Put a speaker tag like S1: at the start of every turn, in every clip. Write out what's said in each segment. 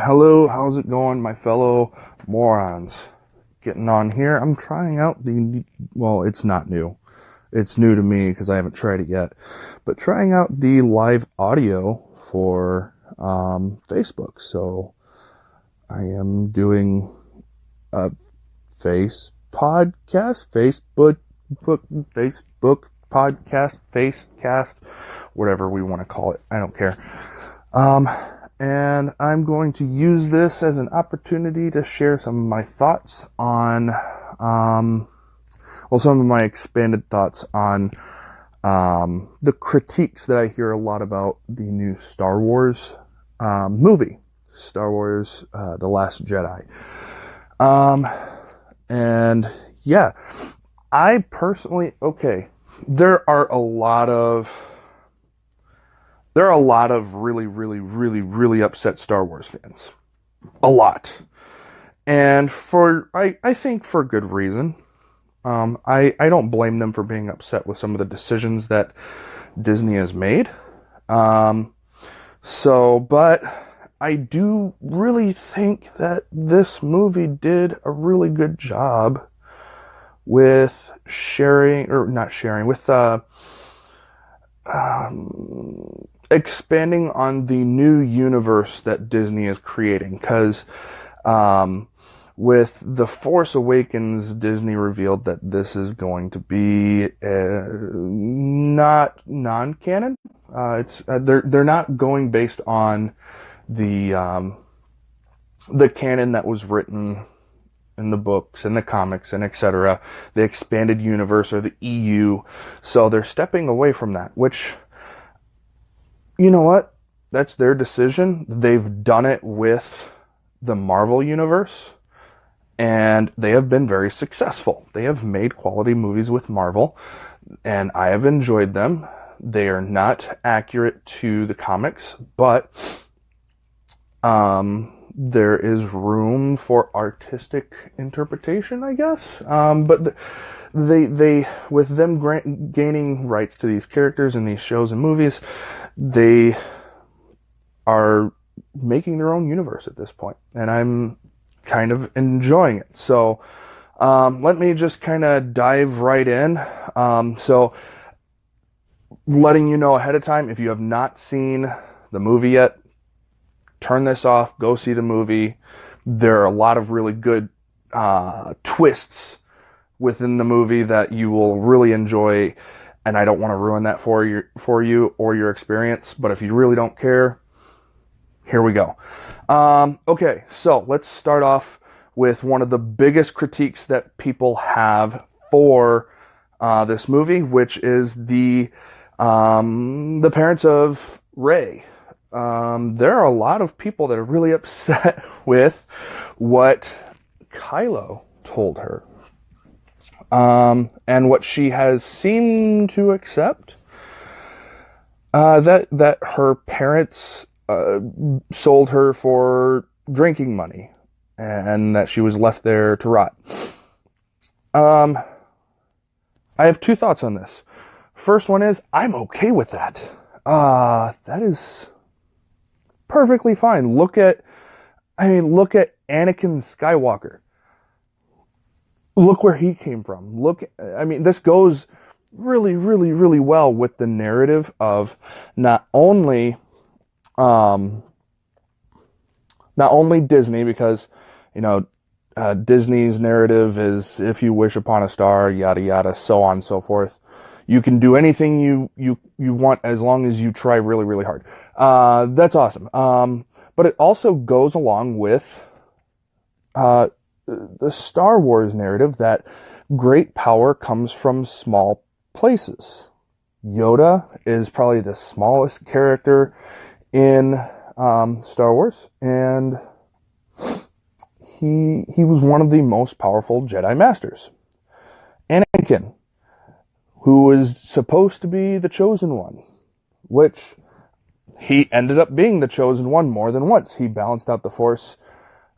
S1: Hello, how's it going, my fellow morons? Getting on here. I'm trying out well, it's not new. It's new to me because I haven't tried it yet. But trying out the live audio for Facebook. So I am doing a Facebook podcast, Facecast, whatever we want to call it. I don't care. And I'm going to use this as an opportunity to share some of my thoughts on, some of my expanded thoughts on, the critiques that I hear a lot about the new Star Wars, movie, Star Wars, The Last Jedi. And yeah, I personally, there are a lot of really upset Star Wars fans. A lot. And I think for good reason. I don't blame them for being upset with some of the decisions that Disney has made. But I do really think that this movie did a really good job with expanding on the new universe that Disney is creating, because with The Force Awakens, Disney revealed that this is going to be not non-canon. They're not going based on the canon that was written in the books and the comics and etc. The expanded universe, or the EU. So they're stepping away from that, which, you know what? That's their decision. They've done it with the Marvel universe, and they have been very successful. They have made quality movies with Marvel, and I have enjoyed them. They are not accurate to the comics, but there is room for artistic interpretation, I guess. But they with them gaining rights to these characters in these shows and movies, they are making their own universe at this point, and I'm kind of enjoying it. So let me just kind of dive right in. So letting you know ahead of time, if you have not seen the movie yet, turn this off, go see the movie. There are a lot of really good twists within the movie that you will really enjoy, and I don't want to ruin that for you or your experience, but if you really don't care, here we go. Okay, so let's start off with one of the biggest critiques that people have for this movie, which is the parents of Rey. There are a lot of people that are really upset with what Kylo told her. And what she has seemed to accept, that her parents sold her for drinking money, and that she was left there to rot. I have two thoughts on this. First one is, I'm okay with that. That is perfectly fine. Look at Anakin Skywalker. Look where he came from. This goes really, really, really well with the narrative of not only Disney, because, Disney's narrative is, if you wish upon a star, yada, yada, so on and so forth. You can do anything you want as long as you try really, really hard. That's awesome. But it also goes along with the Star Wars narrative that great power comes from small places. Yoda is probably the smallest character in Star Wars, and he was one of the most powerful Jedi Masters. Anakin, who was supposed to be the chosen one, which he ended up being the chosen one more than once. He balanced out the Force,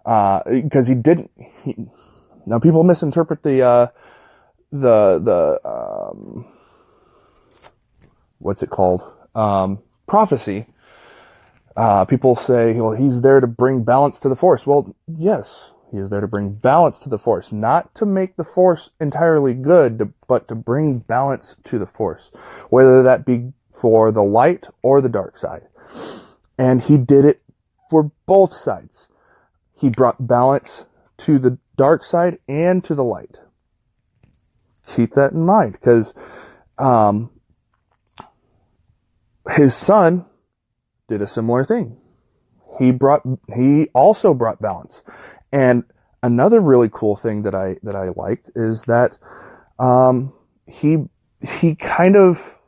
S1: because now people misinterpret the what's it called? Prophecy People say, well, he's there to bring balance to the Force. Well, yes, he is there to bring balance to the Force, not to make the Force entirely good, but to bring balance to the Force, whether that be for the light or the dark side. And he did it for both sides. He brought balance to the dark side and to the light. Keep that in mind, because his son did a similar thing. He also brought balance. And another really cool thing that I liked is that he kind of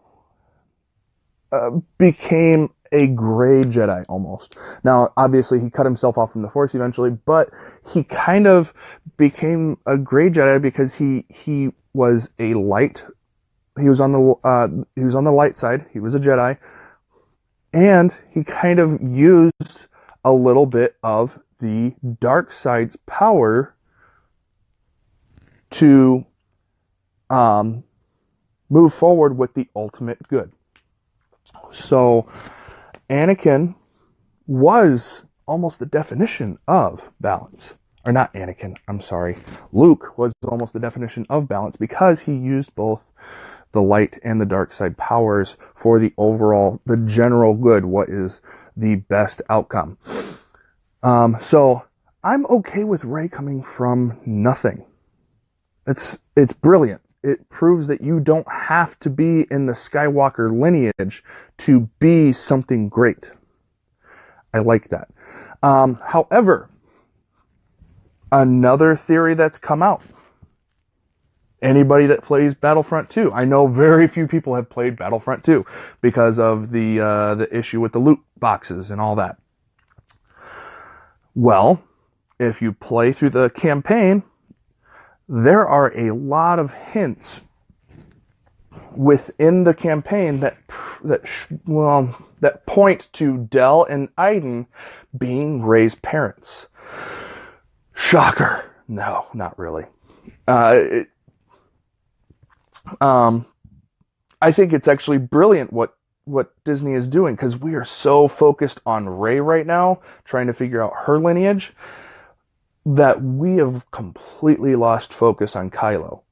S1: became a gray Jedi almost. Now, obviously, he cut himself off from the Force eventually, but he kind of became a gray Jedi because he was a light. He was on the light side. He was a Jedi, and he kind of used a little bit of the dark side's power to move forward with the ultimate good. So Anakin was almost the definition of balance. Or not Anakin, I'm sorry. Luke was almost the definition of balance because he used both the light and the dark side powers for the general good, what is the best outcome. So I'm okay with Rey coming from nothing. It's brilliant. It proves that you don't have to be in the Skywalker lineage to be something great. I like that. However, another theory that's come out. Anybody that plays Battlefront 2, I know very few people have played Battlefront 2 because of the issue with the loot boxes and all that. Well, if you play through the campaign, there are a lot of hints within the campaign that point to Del and Iden being Rey's parents. Shocker. No, not really. I think it's actually brilliant what Disney is doing, because we are so focused on Rey right now, trying to figure out her lineage, that we have completely lost focus on Kylo.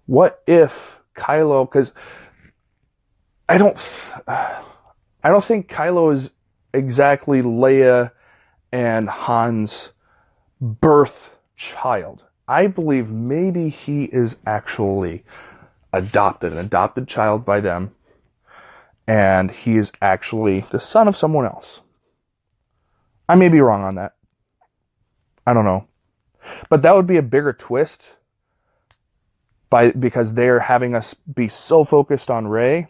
S1: What if Kylo, because I don't think Kylo is exactly Leia and Han's birth child. I believe maybe he is actually an adopted child by them, and he is actually the son of someone else. I may be wrong on that. I don't know. But that would be a bigger twist because they're having us be so focused on Rey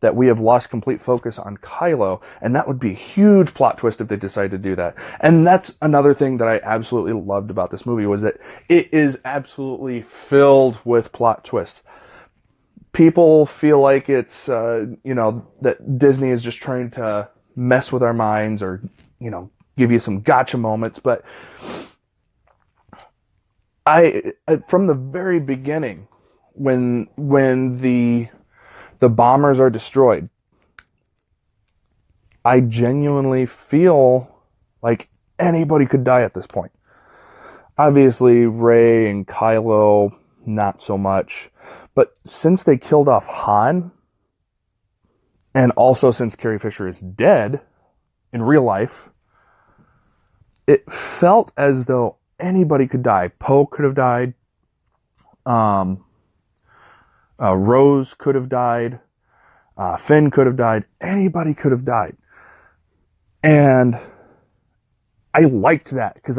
S1: that we have lost complete focus on Kylo, and that would be a huge plot twist if they decide to do that. And that's another thing that I absolutely loved about this movie, was that it is absolutely filled with plot twists. People feel like it's, that Disney is just trying to mess with our minds or, give you some gotcha moments, but from the very beginning, when the bombers are destroyed, I genuinely feel like anybody could die at this point. Obviously, Rey and Kylo, not so much. But since they killed off Han, and also since Carrie Fisher is dead in real life, it felt as though anybody could die. Poe could have died. Rose could have died. Finn could have died. Anybody could have died. And I liked that, because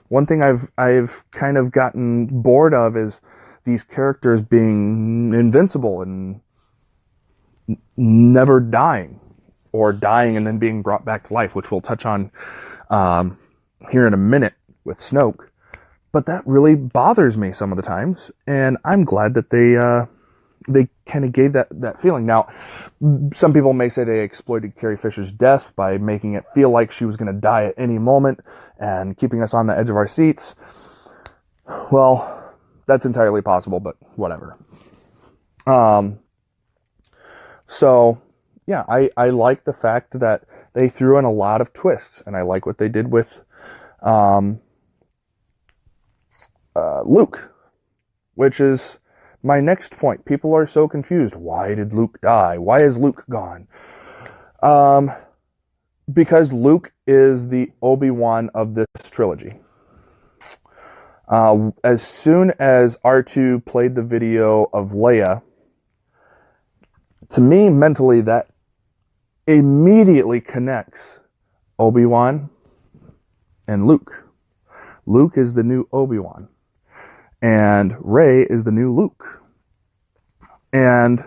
S1: one thing I've kind of gotten bored of is these characters being invincible and never dying, or dying and then being brought back to life, which we'll touch on here in a minute with Snoke. But that really bothers me some of the times, and I'm glad that they kind of gave that feeling. Now, some people may say they exploited Carrie Fisher's death by making it feel like she was going to die at any moment and keeping us on the edge of our seats. Well, that's entirely possible, but whatever. So, yeah, I like the fact that they threw in a lot of twists, and I like what they did with Luke, which is my next point. People are so confused. Why did Luke die? Why is Luke gone? Because Luke is the Obi-Wan of this trilogy. As soon as R2 played the video of Leia, to me, mentally, that immediately connects Obi-Wan and Luke. Luke is the new Obi-Wan, and Rey is the new Luke. And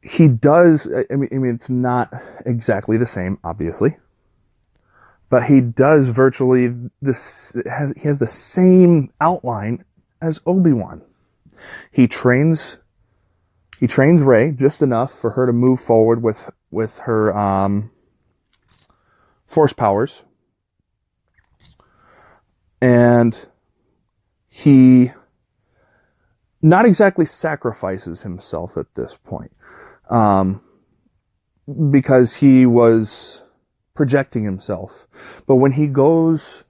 S1: he does, I mean, it's not exactly the same, obviously, but he does virtually this, he has the same outline as Obi-Wan. He trains Rey just enough for her to move forward with her force powers. And he not exactly sacrifices himself at this point, because he was projecting himself. But when he goes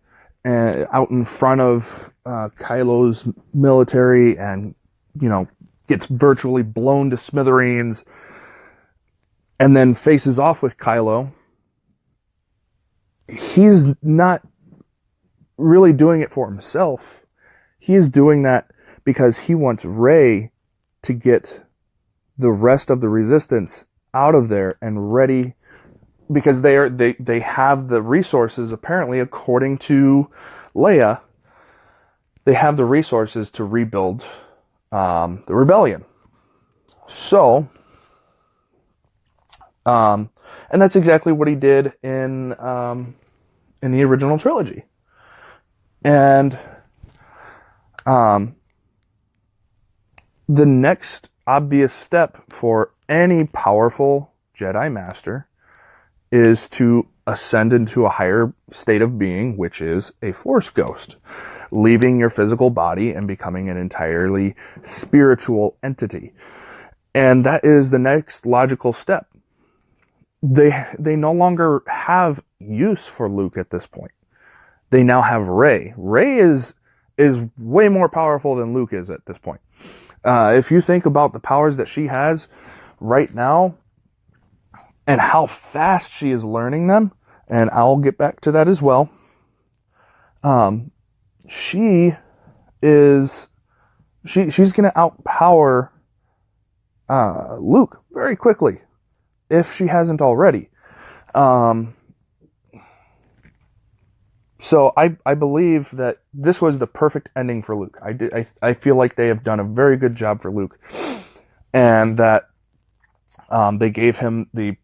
S1: out in front of Kylo's military and, gets virtually blown to smithereens and then faces off with Kylo, he's not really doing it for himself. He is doing that because he wants Rey to get the rest of the resistance out of there and ready, because they have the resources, apparently, according to Leia, they have the resources to rebuild the rebellion. So, and that's exactly what he did in the original trilogy. And the next obvious step for any powerful Jedi Master is to ascend into a higher state of being, which is a Force ghost, leaving your physical body and becoming an entirely spiritual entity. And that is the next logical step. They no longer have use for Luke at this point. They now have Rey. Rey is way more powerful than Luke is at this point. If you think about the powers that she has right now and how fast she is learning them, and I'll get back to that as well, she's going to outpower Luke very quickly, if she hasn't already. So I believe that this was the perfect ending for Luke. I feel like they have done a very good job for Luke, and that they gave him the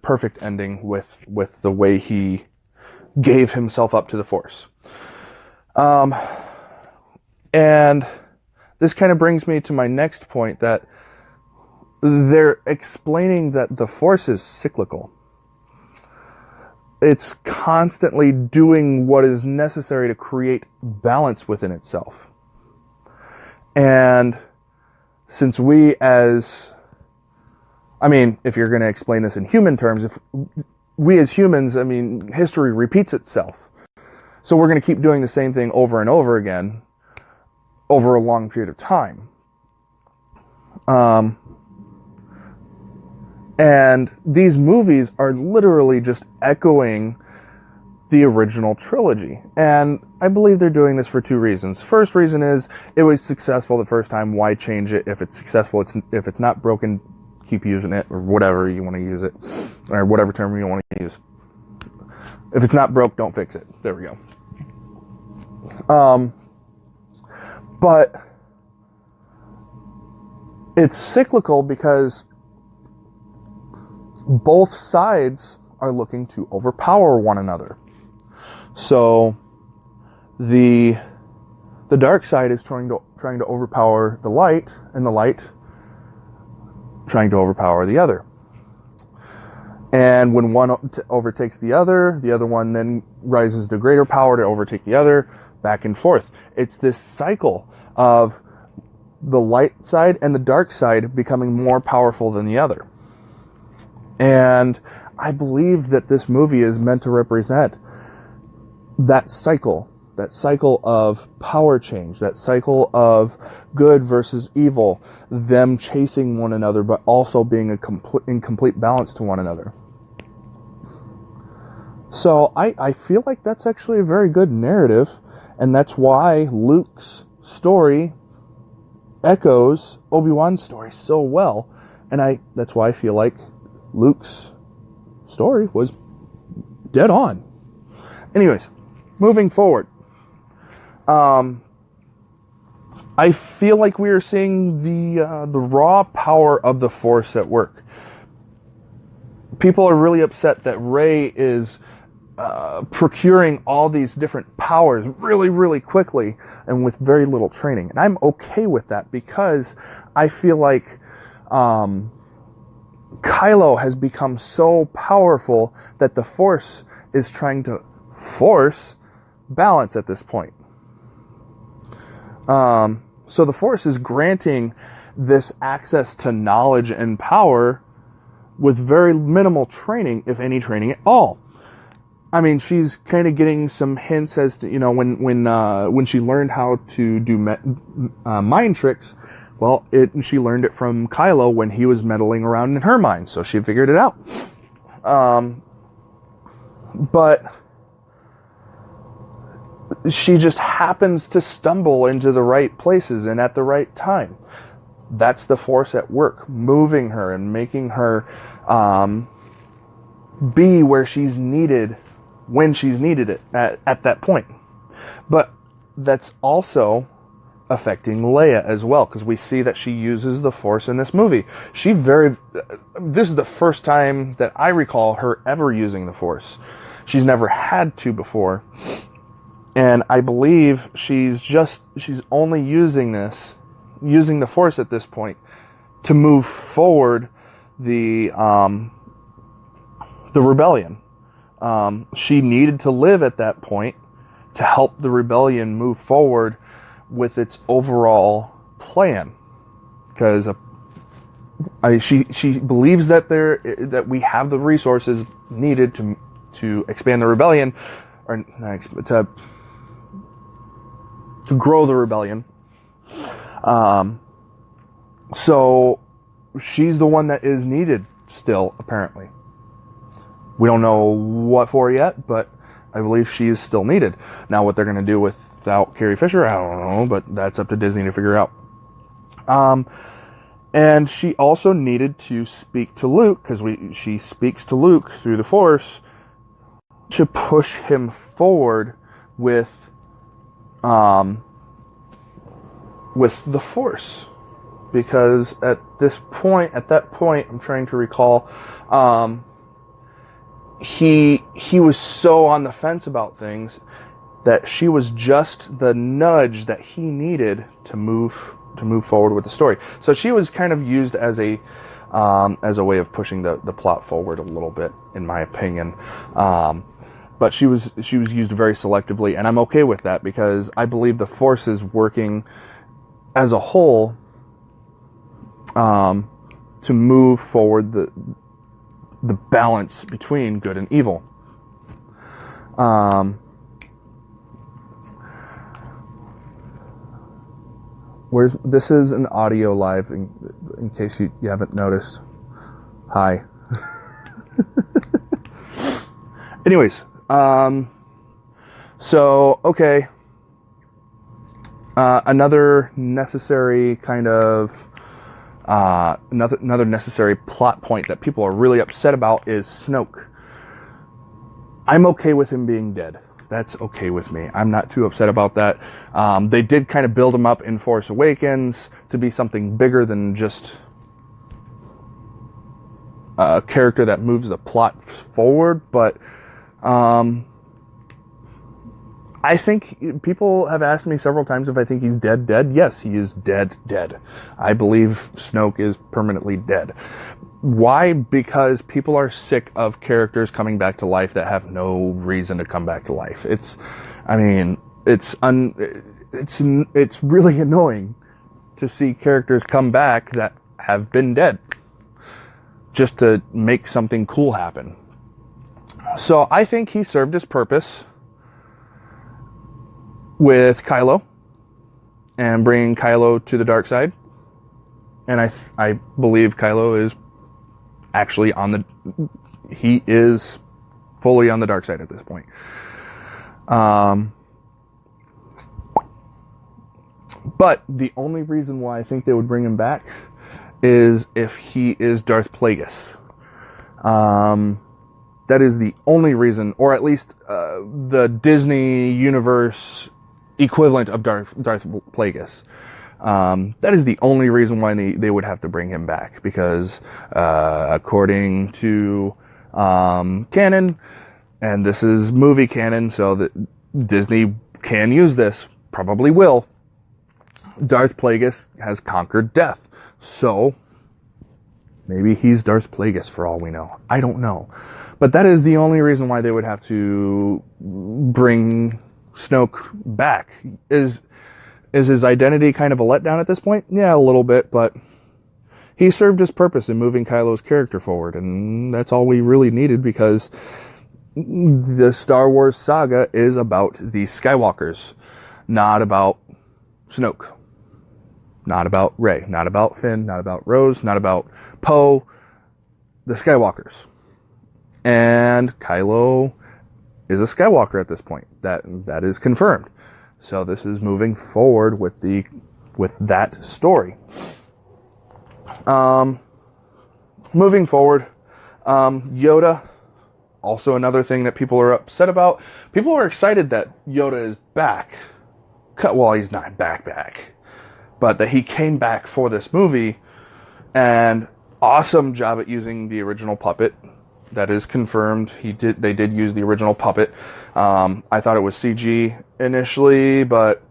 S1: perfect ending with the way he gave himself up to the Force. And this kind of brings me to my next point, that they're explaining that the Force is cyclical. It's constantly doing what is necessary to create balance within itself. And since if you're going to explain this in human terms, if we as humans, history repeats itself. So we're going to keep doing the same thing over and over again over a long period of time. And these movies are literally just echoing the original trilogy. And I believe they're doing this for two reasons. First reason is, it was successful the first time, why change it? If it's successful, if it's not broken, keep using it, or whatever you want to use it, or whatever term you want to use. If it's not broke, don't fix it. There we go. But it's cyclical because both sides are looking to overpower one another. So the dark side is trying to overpower the light, and the light trying to overpower the other. And when one overtakes the other one then rises to greater power to overtake the other, back and forth. It's this cycle of the light side and the dark side becoming more powerful than the other. And I believe that this movie is meant to represent that cycle of power change, that cycle of good versus evil, them chasing one another, but also being in complete balance to one another. So I feel like that's actually a very good narrative, and that's why Luke's story echoes Obi-Wan's story so well, and that's why I feel like Luke's story was dead on. Anyways, moving forward. I feel like we are seeing the raw power of the Force at work. People are really upset that Rey is procuring all these different powers really, really quickly and with very little training. And I'm okay with that because I feel like Kylo has become so powerful that the Force is trying to force balance at this point. So the Force is granting this access to knowledge and power with very minimal training, if any training at all. I mean, she's kind of getting some hints as to, when she learned how to do mind tricks. Well, she learned it from Kylo when he was meddling around in her mind, so she figured it out. But she just happens to stumble into the right places and at the right time. That's the Force at work, moving her and making her be where she's needed when she's needed it at that point. But that's also affecting Leia as well, because we see that she uses the Force in this movie. This is the first time that I recall her ever using the Force. She's never had to before. And I believe she's only using the Force at this point to move forward the rebellion. She needed to live at that point to help the rebellion move forward with its overall plan, because she believes that we have the resources needed to expand the rebellion, or to grow the rebellion. So she's the one that is needed still, apparently. We don't know what for yet, but I believe she is still needed. Now, what they're going to do without Carrie Fisher, I don't know, but that's up to Disney to figure out. And she also needed to speak to Luke, because she speaks to Luke through the Force to push him forward with the Force. Because at that point, I'm trying to recall, he was so on the fence about things that she was just the nudge that he needed to move forward with the story. So she was kind of used as a way of pushing the plot forward a little bit, in my opinion. But she was used very selectively, and I'm okay with that, because I believe the Force is working as a whole to move forward the balance between good and evil. This is an audio live, in case you haven't noticed. Hi. Anyways, so, okay. Another necessary kind of another necessary plot point that people are really upset about is Snoke. I'm okay with him being dead. That's okay with me. I'm not too upset about that. They did kind of build him up in Force Awakens to be something bigger than just a character that moves the plot forward, but I think people have asked me several times if I think he's dead. Yes, he is dead. I believe Snoke is permanently dead. Why? Because people are sick of characters coming back to life that have no reason to come back to life. It's really annoying to see characters come back that have been dead. just to make something cool happen. So I think he served his purpose with Kylo and bringing Kylo to the dark side. And I believe Kylo is actually he is fully on the dark side at this point. But the only reason why I think they would bring him back is if he is Darth Plagueis. That is the only reason, or at least the Disney universe equivalent of Darth Plagueis. That is the only reason why they would have to bring him back, because according to canon, and this is movie canon, so that Disney can use this, probably will, Darth Plagueis has conquered death. So maybe he's Darth Plagueis for all we know. I don't know. But that is the only reason why they would have to bring Snoke back. Is his identity kind of a letdown at this point? Yeah, a little bit, but he served his purpose in moving Kylo's character forward, and that's all we really needed, because the Star Wars saga is about the Skywalkers, not about Snoke, not about Rey, not about Finn, not about Rose, not about Poe, the Skywalkers. And Kylo is a Skywalker at this point. That is confirmed. So this is moving forward with that story. Moving forward, Yoda, also another thing that people are upset about. People are excited that Yoda is back. Well, he's not back, but that he came back for this movie, and awesome job at using the original puppet. That is confirmed. They did use the original puppet. I thought it was CG initially, but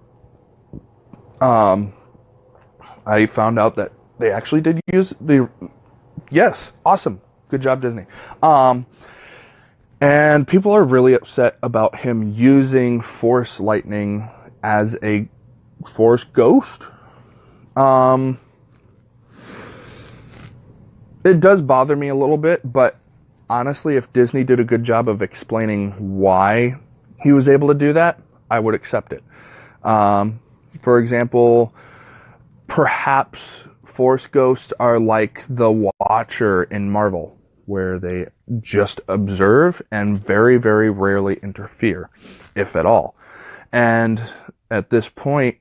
S1: I found out that they actually did use yes, awesome. Good job, Disney. And people are really upset about him using Force lightning as a Force ghost. It does bother me a little bit, but honestly, if Disney did a good job of explaining why he was able to do that, I would accept it. For example, perhaps Force ghosts are like the Watcher in Marvel, where they just observe and very, very rarely interfere, if at all. And at this point,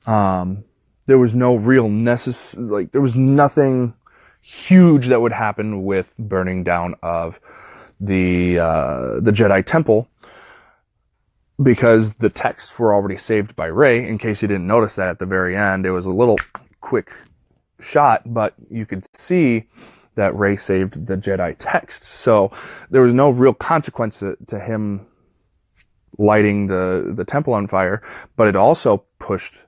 S1: there was no real there was nothing huge that would happen with burning down of the Jedi Temple, because the texts were already saved by Rey. In case you didn't notice that at the very end, it was a little quick shot, but you could see that Rey saved the Jedi texts. So there was no real consequence to him lighting the temple on fire, but it also pushed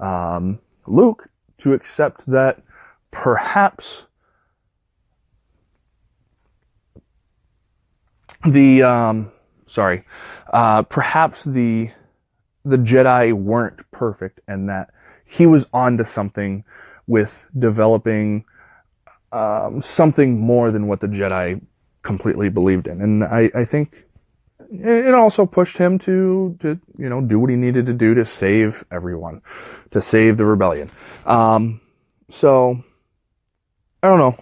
S1: Luke to accept that perhaps perhaps the Jedi weren't perfect, and that he was onto something with developing something more than what the Jedi completely believed in. And I think it also pushed him to do what he needed to do to save everyone, to save the rebellion. So I don't know.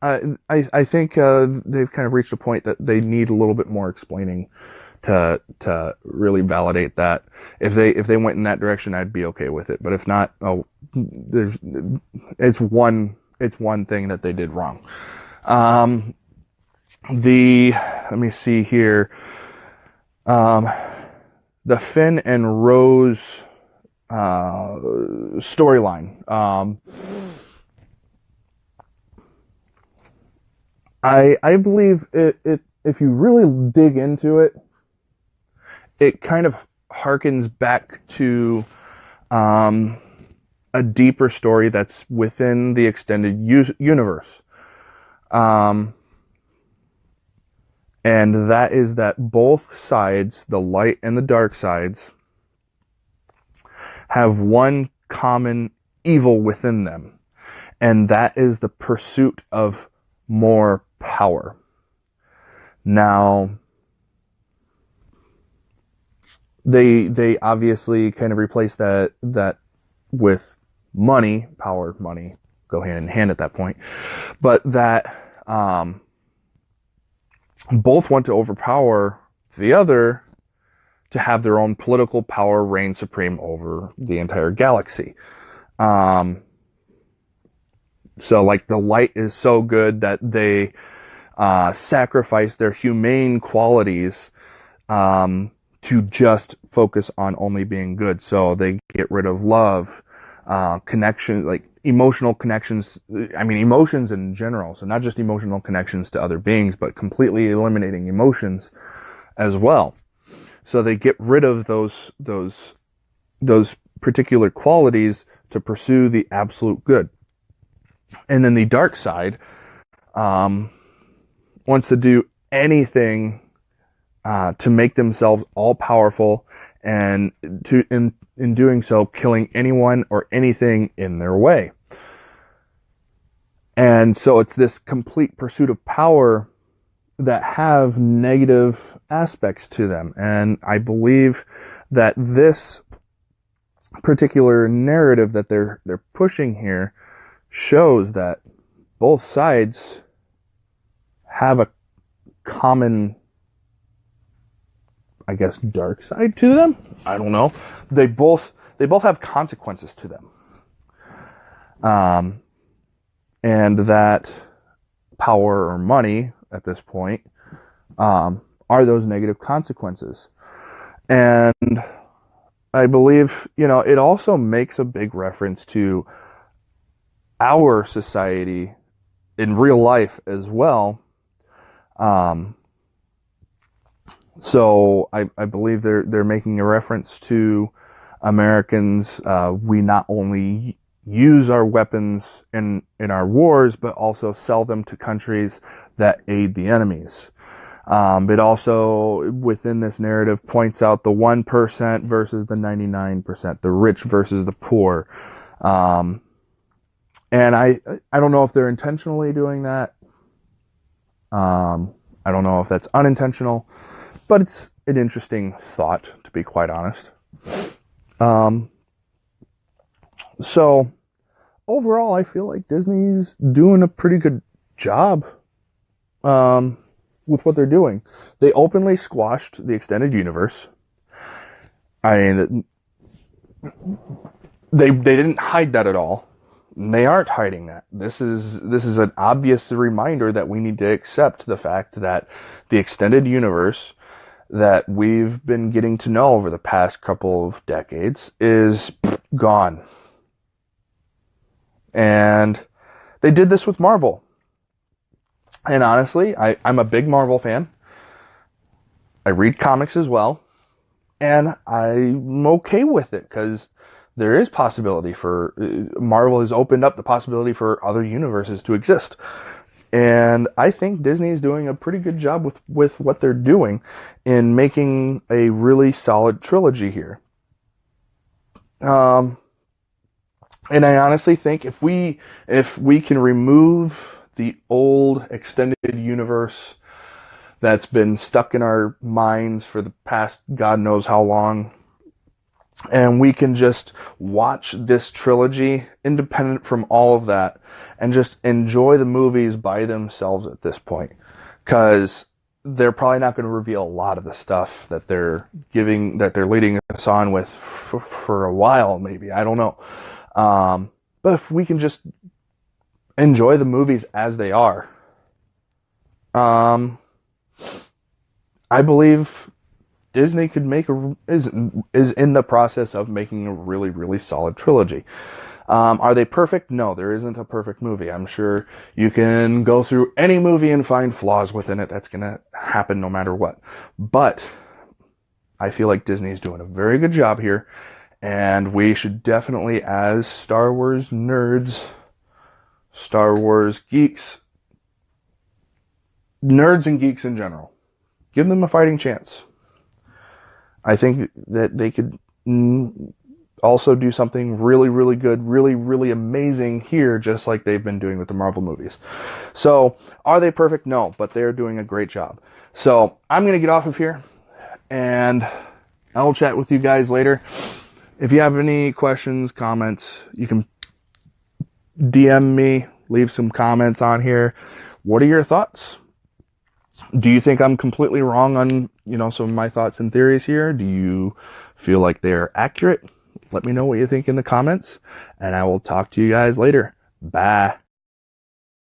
S1: I think they've kind of reached a point that they need a little bit more explaining to really validate that. If they went in that direction, I'd be okay with it. But if not, it's one thing that they did wrong. Let me see here. The Finn and Rose storyline. I believe it if you really dig into it, it kind of harkens back to a deeper story that's within the extended universe. And that is that both sides, the light and the dark sides, have one common evil within them. And that is the pursuit of more power. Now, they obviously kind of replace that with money, power, money go hand in hand at that point, but that both want to overpower the other to have their own political power reign supreme over the entire galaxy. So like the light is so good that they sacrifice their humane qualities to just focus on only being good. So they get rid of love, connection, like emotional connections. I mean, emotions in general. So not just emotional connections to other beings, but completely eliminating emotions as well. So they get rid of those particular qualities to pursue the absolute good. And then the dark side wants to do anything to make themselves all powerful, and in doing so, killing anyone or anything in their way. And so it's this complete pursuit of power that have negative aspects to them. And I believe that this particular narrative that they're pushing here shows that both sides have a common, I guess, dark side to them. I don't know. They both have consequences to them. And that power or money at this point are those negative consequences. And I believe, it also makes a big reference to our society in real life as well. So I believe they're making a reference to Americans. We not only use our weapons in our wars, but also sell them to countries that aid the enemies. It also, within this narrative, points out the 1% versus the 99%, the rich versus the poor. And I don't know if they're intentionally doing that. I don't know if that's unintentional, but it's an interesting thought, to be quite honest. So overall, I feel like Disney's doing a pretty good job with what they're doing. They openly squashed the extended universe. I mean, they didn't hide that at all. They aren't hiding that. This is an obvious reminder that we need to accept the fact that the extended universe that we've been getting to know over the past couple of decades is gone. And they did this with Marvel. And honestly, I'm a big Marvel fan. I read comics as well. And I'm okay with it because there is possibility for, Marvel has opened up the possibility for other universes to exist. And I think Disney is doing a pretty good job with what they're doing in making a really solid trilogy here. And I honestly think if we can remove the old extended universe that's been stuck in our minds for the past God knows how long, and we can just watch this trilogy independent from all of that and just enjoy the movies by themselves at this point. Because they're probably not going to reveal a lot of the stuff that they're leading us on with for a while, maybe. I don't know. But if we can just enjoy the movies as they are, I believe Disney could is in the process of making a really, really solid trilogy. Are they perfect? No, there isn't a perfect movie. I'm sure you can go through any movie and find flaws within it. That's going to happen no matter what. But I feel like Disney's doing a very good job here. And we should definitely, as Star Wars nerds, Star Wars geeks, nerds and geeks in general, give them a fighting chance. I think that they could also do something really, really good, really, really amazing here, just like they've been doing with the Marvel movies. So, are they perfect? No, but they're doing a great job. So, I'm going to get off of here, and I will chat with you guys later. If you have any questions, comments, you can DM me, leave some comments on here. What are your thoughts? Do you think I'm completely wrong on, some of my thoughts and theories here? Do you feel like they're accurate? Let me know what you think in the comments, and I will talk to you guys later. Bye.